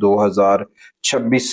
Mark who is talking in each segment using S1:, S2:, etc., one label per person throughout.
S1: 2026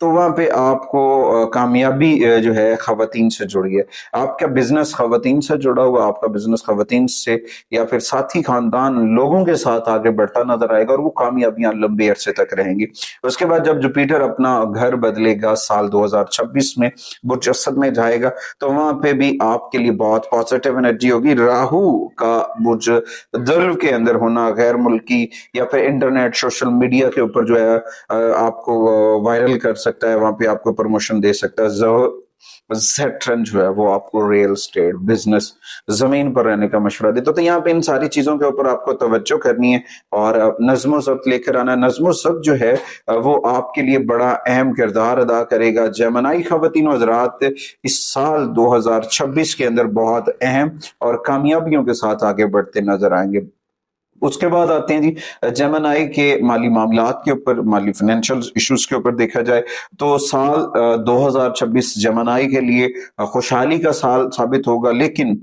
S1: تو وہاں پہ آپ کو کامیابی جو ہے خواتین سے جڑی ہے. آپ کا بزنس خواتین سے جڑا ہوا، آپ کا بزنس خواتین سے یا پھر ساتھی خاندان لوگوں کے ساتھ آگے بڑھتا نظر آئے گا، اور وہ کامیابیاں لمبے عرصے تک رہیں گی. اس کے بعد جب جوپیٹر اپنا گھر بدلے گا سال 2026 میں، برج اسد میں جائے گا، تو وہاں پہ بھی آپ کے لیے بہت پازیٹیو انرجی ہوگی. راہو کا برج درو کے اندر ہونا غیر ملکی یا پھر انٹرنیٹ سوشل میڈیا کے اوپر جو ہے آپ کو وائرل کر سکتا ہے، وہاں پہ آپ کو پروموشن دے سکتا ہے. سیٹرن جو ہے وہ آپ کو ریل اسٹیٹ بزنس زمین پر رہنے کا مشورہ دیتا. تو یہاں پہ ان ساری چیزوں کے اوپر آپ کو توجہ کرنی ہے اور نظم و ضبط لے کر آنا. نظم و ضبط جو ہے وہ آپ کے لیے بڑا اہم کردار ادا کرے گا. جیمنائی خواتین و حضرات اس سال 2026 کے اندر بہت اہم اور کامیابیوں کے ساتھ آگے بڑھتے نظر آئیں گے. اس کے بعد آتے ہیں جی جیمنائی کے مالی معاملات کے اوپر، مالی فائنینشل ایشوز کے اوپر دیکھا جائے تو سال 2026 جیمنائی کے لیے خوشحالی کا سال ثابت ہوگا، لیکن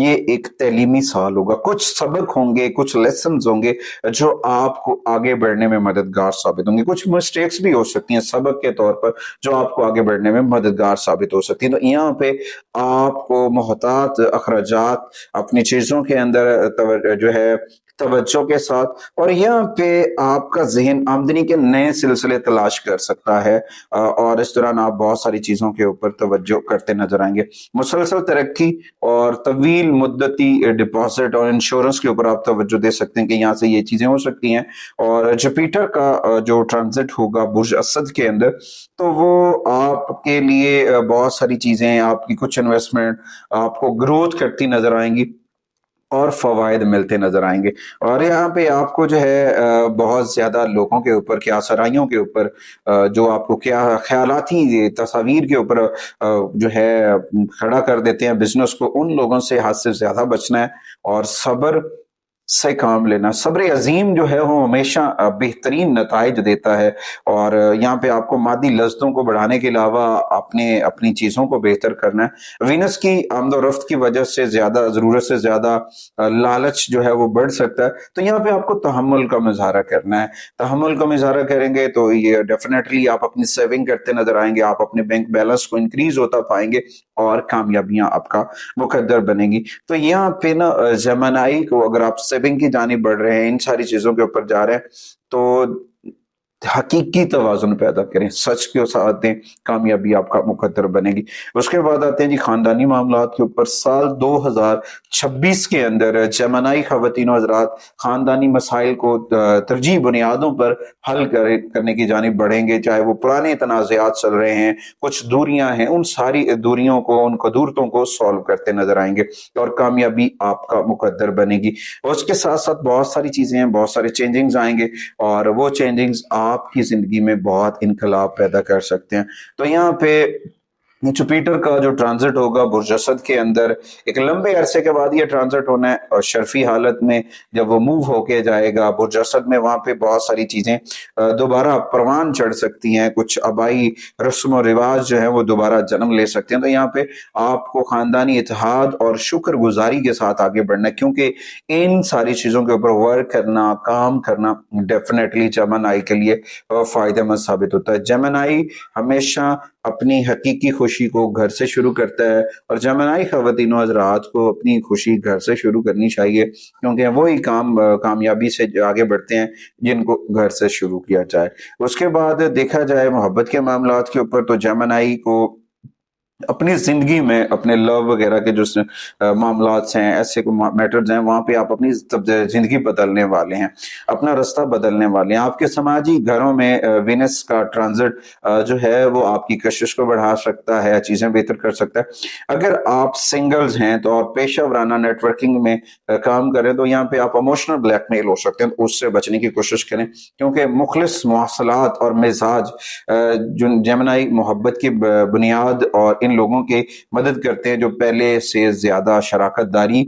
S1: یہ ایک تعلیمی سال ہوگا. کچھ سبق ہوں گے، کچھ لیسنز ہوں گے جو آپ کو آگے بڑھنے میں مددگار ثابت ہوں گے. کچھ مسٹیکس بھی ہو سکتی ہیں سبق کے طور پر جو آپ کو آگے بڑھنے میں مددگار ثابت ہو سکتی ہیں. تو یہاں پہ آپ کو محتاط اخراجات اپنی چیزوں کے اندر جو ہے توجہ کے ساتھ، اور یہاں پہ آپ کا ذہن آمدنی کے نئے سلسلے تلاش کر سکتا ہے، اور اس دوران آپ بہت ساری چیزوں کے اوپر توجہ کرتے نظر آئیں گے. مسلسل ترقی اور طویل مدتی ڈپازٹ اور انشورنس کے اوپر آپ توجہ دے سکتے ہیں کہ یہاں سے یہ چیزیں ہو سکتی ہیں. اور جوپیٹر کا جو ٹرانزٹ ہوگا برج اسد کے اندر، تو وہ آپ کے لیے بہت ساری چیزیں، آپ کی کچھ انویسٹمنٹ آپ کو گروتھ کرتی نظر آئیں گی اور فوائد ملتے نظر آئیں گے. اور یہاں پہ آپ کو جو ہے بہت زیادہ لوگوں کے اوپر، کیا سرائیوں کے اوپر، جو آپ کو کیا خیالاتی تصاویر کے اوپر جو ہے کھڑا کر دیتے ہیں بزنس کو، ان لوگوں سے حد سے زیادہ بچنا ہے اور صبر سے کام لینا. صبر عظیم جو ہے وہ ہمیشہ بہترین نتائج دیتا ہے. اور یہاں پہ آپ کو مادی لذتوں کو بڑھانے کے علاوہ اپنی چیزوں کو بہتر کرنا ہے. وینس کی آمد و رفت کی وجہ سے زیادہ ضرورت سے زیادہ لالچ جو ہے وہ بڑھ سکتا ہے. تو یہاں پہ آپ کو تحمل کا مظاہرہ کرنا ہے. تحمل کا مظاہرہ کریں گے تو یہ ڈیفینیٹلی آپ اپنی سیونگ کرتے نظر آئیں گے، آپ اپنے بینک بیلنس کو انکریز ہوتا پائیں گے اور کامیابیاں آپ کا مقدر بنے گی. تو یہاں پہ نا جیمنائی کو، اگر آپ سیونگ کی جانب بڑھ رہے ہیں، ان ساری چیزوں کے اوپر جا رہے ہیں، تو حقیقی توازن پیدا کریں، سچ کے ساتھ دیں، کامیابی آپ کا مقدر بنے گی. اس کے بعد آتے ہیں جی خاندانی معاملات کے اوپر. سال 2026 کے اندر جیمنائی خواتین و حضرات خاندانی مسائل کو ترجیح بنیادوں پر حل کرنے کی جانب بڑھیں گے. چاہے وہ پرانے تنازعات چل رہے ہیں، کچھ دوریاں ہیں، ان ساری دوریوں کو، ان قدورتوں کو سولو کرتے نظر آئیں گے اور کامیابی آپ کا مقدر بنے گی. اور اس کے ساتھ ساتھ بہت ساری چیزیں ہیں، بہت سارے چینجنگز آئیں گے، اور وہ چینجنگز آپ کی زندگی میں بہت انقلاب پیدا کر سکتے ہیں. تو یہاں پہ جوپیٹر کا جو ٹرانزٹ ہوگا برج اسد کے اندر، ایک لمبے عرصے کے بعد یہ ٹرانزٹ ہونا ہے، اور شرفی حالت میں جب وہ موو ہو کے جائے گا برج اسد میں، وہاں پہ بہت ساری چیزیں دوبارہ پروان چڑھ سکتی ہیں. کچھ آبائی رسم و رواج جو ہیں وہ دوبارہ جنم لے سکتے ہیں. تو یہاں پہ آپ کو خاندانی اتحاد اور شکر گزاری کے ساتھ آگے بڑھنا ہے، کیونکہ ان ساری چیزوں کے اوپر ورک کرنا، کام کرنا ڈیفینیٹلی جیمنائی کے لیے فائدہ مند ثابت ہوتا ہے. جیمنائی ہمیشہ اپنی حقیقی خوشی کو گھر سے شروع کرتا ہے، اور جیمنائی خواتین و حضرات کو اپنی خوشی گھر سے شروع کرنی چاہیے، کیونکہ وہی کام کامیابی سے آگے بڑھتے ہیں جن کو گھر سے شروع کیا جائے. اس کے بعد دیکھا جائے محبت کے معاملات کے اوپر، تو جیمنائی کو اپنی زندگی میں اپنے لو وغیرہ کے جو معاملات ہیں، ایسے میٹرز ہیں، وہاں پہ آپ اپنی زندگی بدلنے والے ہیں، اپنا رستہ بدلنے والے ہیں. آپ کے سماجی گھروں میں وینس کا ٹرانزٹ جو ہے وہ آپ کی کشش کو بڑھا سکتا ہے، چیزیں بہتر کر سکتا ہے. اگر آپ سنگلز ہیں تو اور پیشہ ورانہ نیٹ ورکنگ میں کام کریں، تو یہاں پہ آپ اموشنل بلیک میل ہو سکتے ہیں، تو اس سے بچنے کی کوشش کریں، کیونکہ مخلص مواصلات اور مزاج جو جیمنائی محبت کی بنیاد اور ان لوگوں کی مدد کرتے ہیں جو پہلے سے زیادہ شراکت داری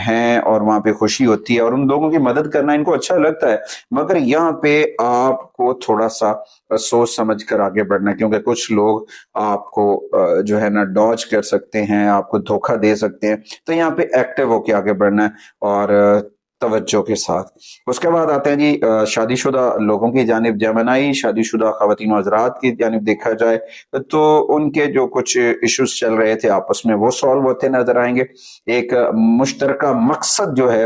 S1: ہیں اور وہاں پہ خوشی ہوتی ہے، اور ان لوگوں کی مدد کرنا ان کو اچھا لگتا ہے. مگر یہاں پہ آپ کو تھوڑا سا سوچ سمجھ کر آگے بڑھنا ہے، کیونکہ کچھ لوگ آپ کو جو ہے نا ڈاج کر سکتے ہیں، آپ کو دھوکہ دے سکتے ہیں. تو یہاں پہ ایکٹیو ہو کے آگے بڑھنا ہے، اور توجہ کے ساتھ۔ اس کے بعد آتے ہیں جی شادی شدہ لوگوں کی جانب، جیمنائی شادی شدہ خواتین و حضرات کی جانب دیکھا جائے تو ان کے جو کچھ ایشوز چل رہے تھے آپس میں وہ سالو ہوتے نظر آئیں گے، ایک مشترکہ مقصد جو ہے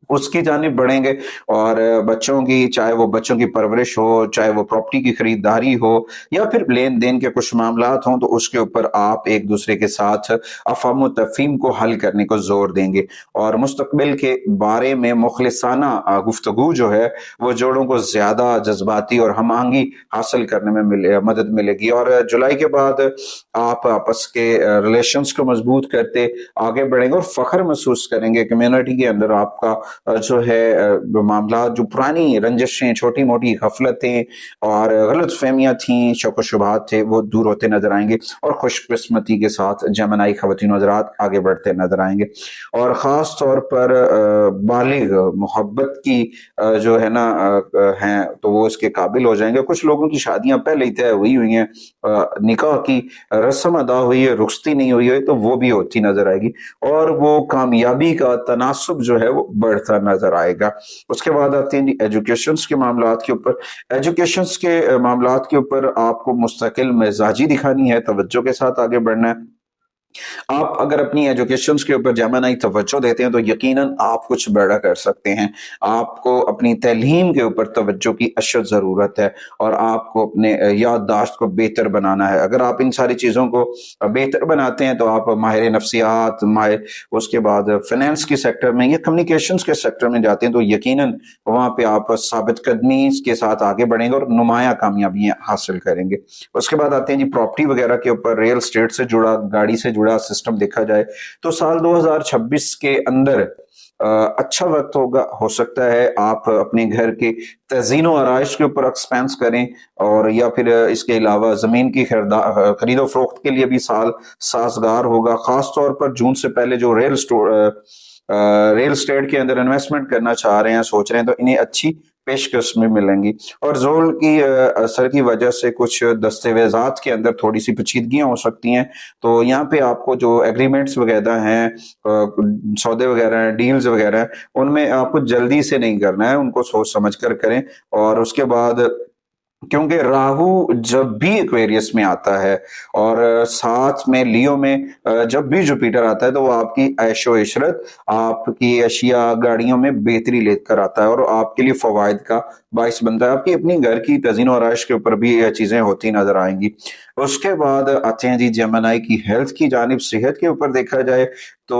S1: اس کی جانب بڑھیں گے، اور بچوں کی، چاہے وہ بچوں کی پرورش ہو، چاہے وہ پراپرٹی کی خریداری ہو، یا پھر لین دین کے کچھ معاملات ہوں، تو اس کے اوپر آپ ایک دوسرے کے ساتھ افہام و تفہیم کو حل کرنے کو زور دیں گے، اور مستقبل کے بارے میں مخلصانہ گفتگو جو ہے وہ جوڑوں کو زیادہ جذباتی اور ہم آہنگی حاصل کرنے میں مدد ملے گی۔ اور جولائی کے بعد آپ آپس کے ریلیشنز کو مضبوط کرتے آگے بڑھیں گے اور فخر محسوس کریں گے کمیونٹی کے اندر۔ آپ کا جو ہے معاملات، جو پرانی رنجشیں، چھوٹی موٹی غفلتیں اور غلط فہمیاں تھیں، شک و شبہات تھے، وہ دور ہوتے نظر آئیں گے، اور خوش قسمتی کے ساتھ جیمنائی خواتین و حضرات آگے بڑھتے نظر آئیں گے۔ اور خاص طور پر بالغ محبت کی جو ہے نا ہیں تو وہ اس کے قابل ہو جائیں گے۔ کچھ لوگوں کی شادیاں پہلے ہی طے ہوئی ہیں، نکاح کی رسم ادا ہوئی ہے، رخصتی نہیں ہوئی ہے، تو وہ بھی ہوتی نظر آئے گی، اور وہ کامیابی کا تناسب جو ہے وہ بڑھتا نظر آئے گا۔ اس کے بعد آتے ہیں ایجوکیشنز کے معاملات کے اوپر۔ ایجوکیشنز کے معاملات کے اوپر آپ کو مستقل مزاجی دکھانی ہے، توجہ کے ساتھ آگے بڑھنا ہے۔ آپ اگر اپنی ایجوکیشنز کے اوپر جیمنائی توجہ دیتے ہیں تو یقیناً آپ کچھ بڑا کر سکتے ہیں۔ آپ کو اپنی تعلیم کے اوپر توجہ کی اشد ضرورت ہے، اور آپ کو اپنے یادداشت کو بہتر بنانا ہے۔ اگر آپ ان ساری چیزوں کو بہتر بناتے ہیں تو آپ ماہر نفسیات، اس کے بعد فائنینس کے سیکٹر میں یا کمیونیکیشنز کے سیکٹر میں جاتے ہیں تو یقیناً وہاں پہ آپ ثابت قدمی کے ساتھ آگے بڑھیں گے اور نمایاں کامیابیاں حاصل کریں گے۔ اس کے بعد آتے ہیں جی پراپرٹی وغیرہ کے اوپر، ریل اسٹیٹ سے جڑا، گاڑی سے جڑا سسٹم دیکھا جائے تو سال 2026 کے اندر اچھا وقت ہو سکتا ہے آپ اپنے گھر کے تزئین و آرائش کے اوپر ایکسپینس کریں، اور یا پھر اس کے علاوہ زمین کی خرید و فروخت کے لیے بھی سال سازگار ہوگا۔ خاص طور پر جون سے پہلے جو ریل اسٹیٹ کے اندر انویسٹمنٹ کرنا چاہ رہے ہیں، سوچ رہے ہیں، تو انہیں اچھی پیشکش میں ملیں گی۔ اور زول کی اثر کی وجہ سے کچھ دستاویزات کے اندر تھوڑی سی پیچیدگیاں ہو سکتی ہیں، تو یہاں پہ آپ کو جو ایگریمنٹس وغیرہ ہیں، سودے وغیرہ ہیں، ڈیلز وغیرہ ہیں، ان میں آپ کو جلدی سے نہیں کرنا ہے، ان کو سوچ سمجھ کر کریں۔ اور اس کے بعد کیونکہ راہو جب بھی ایکویریس میں آتا ہے اور ساتھ میں لیو میں جب بھی جوپیٹر آتا ہے تو وہ آپ کی عیش و عشرت، آپ کی اشیاء گاڑیوں میں بہتری لے کر آتا ہے، اور آپ کے لیے فوائد کا باعث بنتا ہے۔ آپ کی اپنی گھر کی تزئین و آرائش کے اوپر بھی یہ چیزیں ہوتی نظر آئیں گی۔ اس کے بعد آتے ہیں جی جیمنائی کی ہیلتھ کی جانب۔ صحت کے اوپر دیکھا جائے تو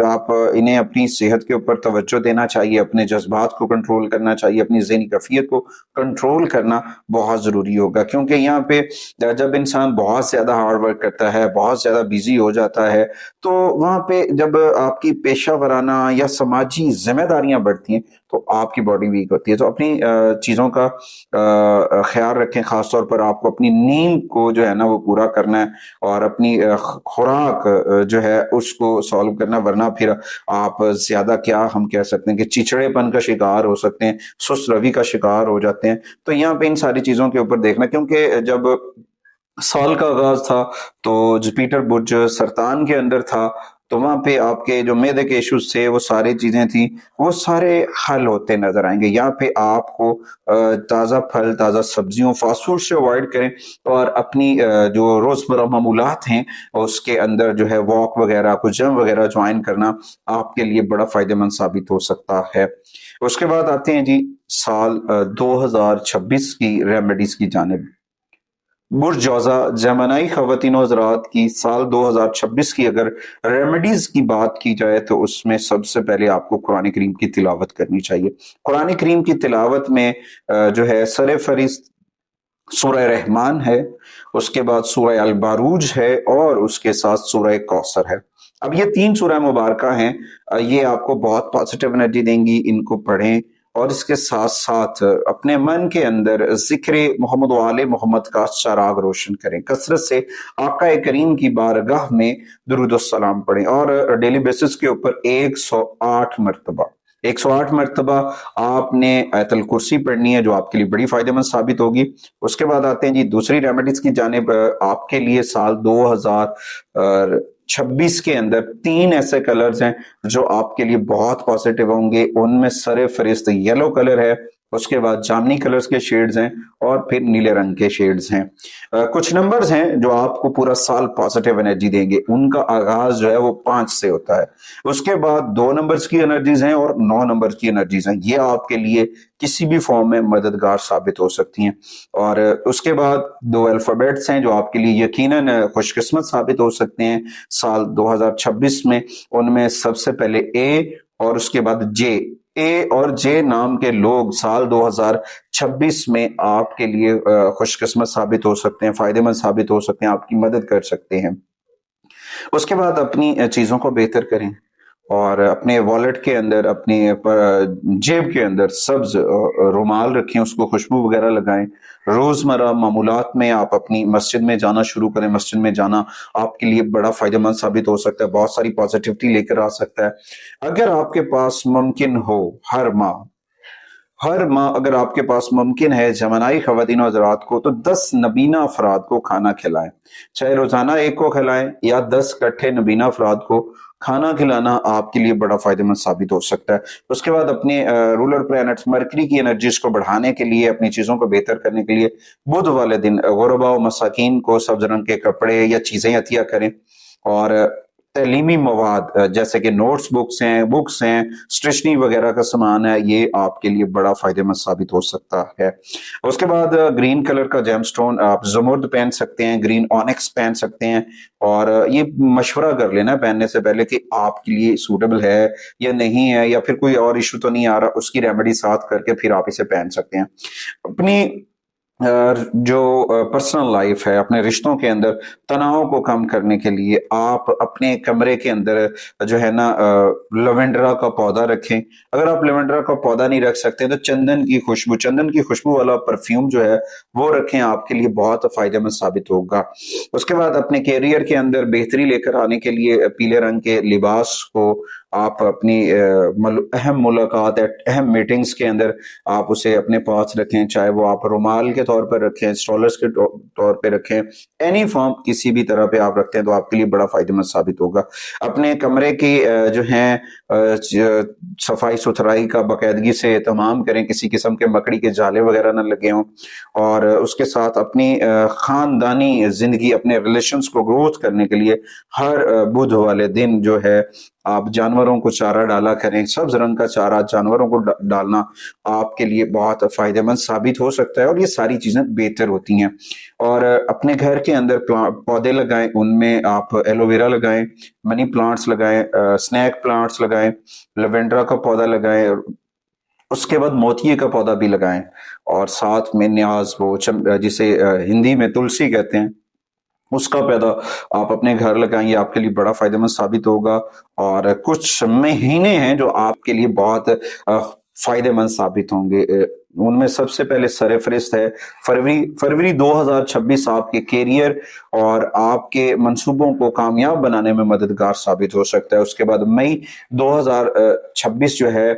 S1: آپ انہیں اپنی صحت کے اوپر توجہ دینا چاہیے، اپنے جذبات کو کنٹرول کرنا چاہیے، اپنی ذہنی کیفیت کو کنٹرول کرنا بہت ضروری ہوگا، کیونکہ یہاں پہ جب انسان بہت زیادہ ہارڈ ورک کرتا ہے، بہت زیادہ بیزی ہو جاتا ہے، تو وہاں پہ جب آپ کی پیشہ ورانہ یا سماجی ذمہ داریاں بڑھتی ہیں تو آپ کی باڈی ویک ہوتی ہے۔ تو اپنی چیزوں کا خیال رکھیں، خاص طور پر آپ کو اپنی نیند کو جو ہے نا وہ پورا کرنا ہے، اور اپنی خوراک جو ہے اس کو سالو کرنا، ورنہ پھر آپ زیادہ کیا ہم کہہ سکتے ہیں کہ چچڑے پن کا شکار ہو سکتے ہیں، سست روی کا شکار ہو جاتے ہیں۔ تو یہاں پہ ان ساری چیزوں کے اوپر دیکھنا، کیونکہ جب سال کا آغاز تھا تو جوپیٹر برج سرطان کے اندر تھا، تو وہاں پہ آپ کے جو معدے کے ایشوز تھے، وہ ساری چیزیں تھیں، وہ سارے حل ہوتے نظر آئیں گے۔ یہاں پہ آپ کو تازہ پھل، تازہ سبزیوں، فاسٹ فوڈ سے اوائڈ کریں، اور اپنی جو روزمرہ معمولات ہیں اس کے اندر جو ہے واک وغیرہ، کچھ جم وغیرہ جوائن کرنا آپ کے لیے بڑا فائدہ مند ثابت ہو سکتا ہے۔ اس کے بعد آتے ہیں جی سال 2026 کی ریمیڈیز کی جانب۔ برج جوزا جیمنائی خواتین و حضرات کی سال 2026 کی اگر ریمیڈیز کی بات کی جائے تو اس میں سب سے پہلے آپ کو قرآن کریم کی تلاوت کرنی چاہیے۔ قرآن کریم کی تلاوت میں جو ہے سر فہرست سورہ رحمان ہے، اس کے بعد سورہ الباروج ہے، اور اس کے ساتھ سورہ کوثر ہے۔ اب یہ 3 سورہ مبارکہ ہیں، یہ آپ کو بہت پازیٹیو انرجی دیں گی، ان کو پڑھیں، اور اس کے ساتھ ساتھ اپنے من کے اندر ذکر محمد و آل محمد کا چراغ روشن کریں، کثرت سے آقا کریم کی بارگاہ میں درود السلام پڑھیں، اور ڈیلی بیسس کے اوپر 108 مرتبہ آپ نے آیت الکرسی پڑھنی ہے، جو آپ کے لیے بڑی فائدہ مند ثابت ہوگی۔ اس کے بعد آتے ہیں جی دوسری ریمیڈیز کی جانب۔ آپ کے لیے سال 2026 کے اندر 3 ایسے کلرز ہیں جو آپ کے لیے بہت پازیٹیو ہوں گے. ان میں سر فہرست یلو کلر ہے، اس کے بعد جامنی کلرز کے شیڈز ہیں، اور پھر نیلے رنگ کے شیڈز ہیں. کچھ نمبرز ہیں جو آپ کو پورا سال پازیٹیو انرجی دیں گے. ان کا آغاز جو ہے وہ 5 سے ہوتا ہے. اس کے بعد 2 نمبرز کی انرجیز ہیں اور 9 نمبرز کی انرجیز ہیں. یہ آپ کے لیے کسی بھی فارم میں مددگار ثابت ہو سکتی ہیں. اور اس کے بعد 2 الفابیٹس ہیں جو آپ کے لیے یقیناً خوش قسمت ثابت ہو سکتے ہیں سال 2026 میں. ان میں سب سے پہلے اے اور اس کے بعد جے. اے اور جے نام کے لوگ سال 2026 میں آپ کے لیے خوش قسمت ثابت ہو سکتے ہیں، فائدہ مند ثابت ہو سکتے ہیں، آپ کی مدد کر سکتے ہیں. اس کے بعد اپنی چیزوں کو بہتر کریں اور اپنے والٹ کے اندر، اپنی جیب کے اندر سبز رومال رکھیں، اس کو خوشبو وغیرہ لگائیں. روزمرہ معمولات میں آپ اپنی مسجد میں جانا شروع کریں. مسجد میں جانا آپ کے لیے بڑا فائدہ مند ثابت ہو سکتا ہے، بہت ساری پازیٹیوٹی لے کر آ سکتا ہے. اگر آپ کے پاس ممکن ہو ہر ماہ اگر آپ کے پاس ممکن ہے جمنائی خواتین و حضرات کو، تو 10 نبینہ افراد کو کھانا کھلائیں. چاہے روزانہ ایک کو کھلائیں یا 10 اکٹھے نبینہ افراد کو کھانا کھلانا آپ کے لیے بڑا فائدہ مند ثابت ہو سکتا ہے. اس کے بعد اپنے رولر پلانٹس مرکری کی انرجیز کو بڑھانے کے لیے، اپنی چیزوں کو بہتر کرنے کے لیے بدھ والے دن غربا و مساکین کو سبز رنگ کے کپڑے یا چیزیں عطیہ کریں. اور تعلیمی مواد جیسے کہ نوٹس بکس ہیں، اسٹیشنری وغیرہ کا سامان ہے، یہ آپ کے لیے بڑا فائدہ مند ثابت ہو سکتا ہے. اس کے بعد گرین کلر کا جیم سٹون آپ زمرد پہن سکتے ہیں، گرین اونکس پہن سکتے ہیں. اور یہ مشورہ کر لینا پہننے سے پہلے کہ آپ کے لیے سوٹیبل ہے یا نہیں ہے، یا پھر کوئی اور ایشو تو نہیں آ رہا. اس کی ریمیڈی ساتھ کر کے پھر آپ اسے پہن سکتے ہیں. اپنی جو پرسنل لائف ہے، اپنے رشتوں کے اندر تناؤ کو کم کرنے کے لیے آپ اپنے کمرے کے اندر جو ہے نا لیونڈرا کا پودا رکھیں. اگر آپ لیونڈرا کا پودا نہیں رکھ سکتے تو چندن کی خوشبو والا پرفیوم جو ہے وہ رکھیں، آپ کے لیے بہت فائدہ مند ثابت ہوگا. اس کے بعد اپنے کیریئر کے اندر بہتری لے کر آنے کے لیے پیلے رنگ کے لباس کو آپ اپنی اہم ملاقات، اہم میٹنگز کے اندر آپ اسے اپنے پاس رکھیں. چاہے وہ آپ رومال کے طور پر رکھیں، اسٹالرز کے طور پہ رکھیں، اینی فارم کسی بھی طرح پہ آپ رکھتے ہیں تو آپ کے لیے بڑا فائدہ مند ثابت ہوگا. اپنے کمرے کی جو ہیں صفائی ستھرائی کا باقاعدگی سے اہتمام کریں، کسی قسم کے مکڑی کے جالے وغیرہ نہ لگے ہوں. اور اس کے ساتھ اپنی خاندانی زندگی، اپنے ریلیشنز کو گروتھ کرنے کے لیے ہر بدھ والے دن جو ہے آپ جانوروں کو چارہ ڈالا کریں. سبز رنگ کا چارہ جانوروں کو ڈالنا آپ کے لیے بہت فائدہ مند ثابت ہو سکتا ہے، اور یہ ساری چیزیں بہتر ہوتی ہیں. اور اپنے گھر کے اندر پودے لگائیں، ان میں آپ ایلو ویرا لگائیں، منی پلانٹس لگائیں، سنیک پلانٹس لگائیں، لیونڈرا کا پودا لگائیں، اس کے بعد موتیے کا پودا بھی لگائیں. اور ساتھ میں نیاز وہ جسے ہندی میں تلسی کہتے ہیں، اس کا پودا آپ اپنے گھر لگائیں. یہ آپ کے لیے بڑا فائدہ مند ثابت ہوگا. اور کچھ مہینے ہیں جو آپ کے لیے بہت فائدہ مند ثابت ہوں گے. ان میں سب سے پہلے سر فہرست ہے فروری 2026 آپ کے کیریئر اور آپ کے منصوبوں کو کامیاب بنانے میں مددگار ثابت ہو سکتا ہے. اس کے بعد مئی 2026 جو ہے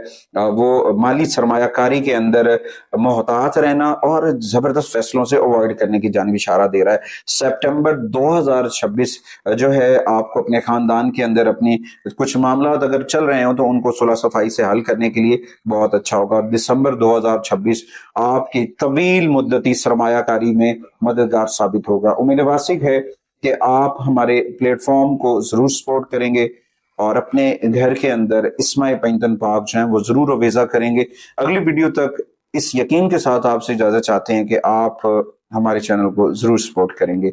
S1: وہ مالی سرمایہ کاری کے اندر محتاط رہنا اور زبردست فیصلوں سے اوائڈ کرنے کی جانب اشارہ دے رہا ہے. سپٹمبر 2026 جو ہے آپ کو اپنے خاندان کے اندر اپنی کچھ معاملات اگر چل رہے ہوں تو ان کو صلح صفائی سے حل کرنے کے لیے بہت اچھا ہوگا. اور دسمبر 2026 آپ کی طویل مدتی سرمایہ کاری میں مددگار ثابت ہوگا. امید واسق ہے کہ آپ ہمارے پلیٹ فارم کو ضرور سپورٹ کریں گے اور اپنے گھر کے اندر اسماء پینتن پاک جو ہیں وہ ضرور رویزہ کریں گے. اگلی ویڈیو تک اس یقین کے ساتھ آپ سے اجازت چاہتے ہیں کہ آپ ہمارے چینل کو ضرور سپورٹ کریں گے.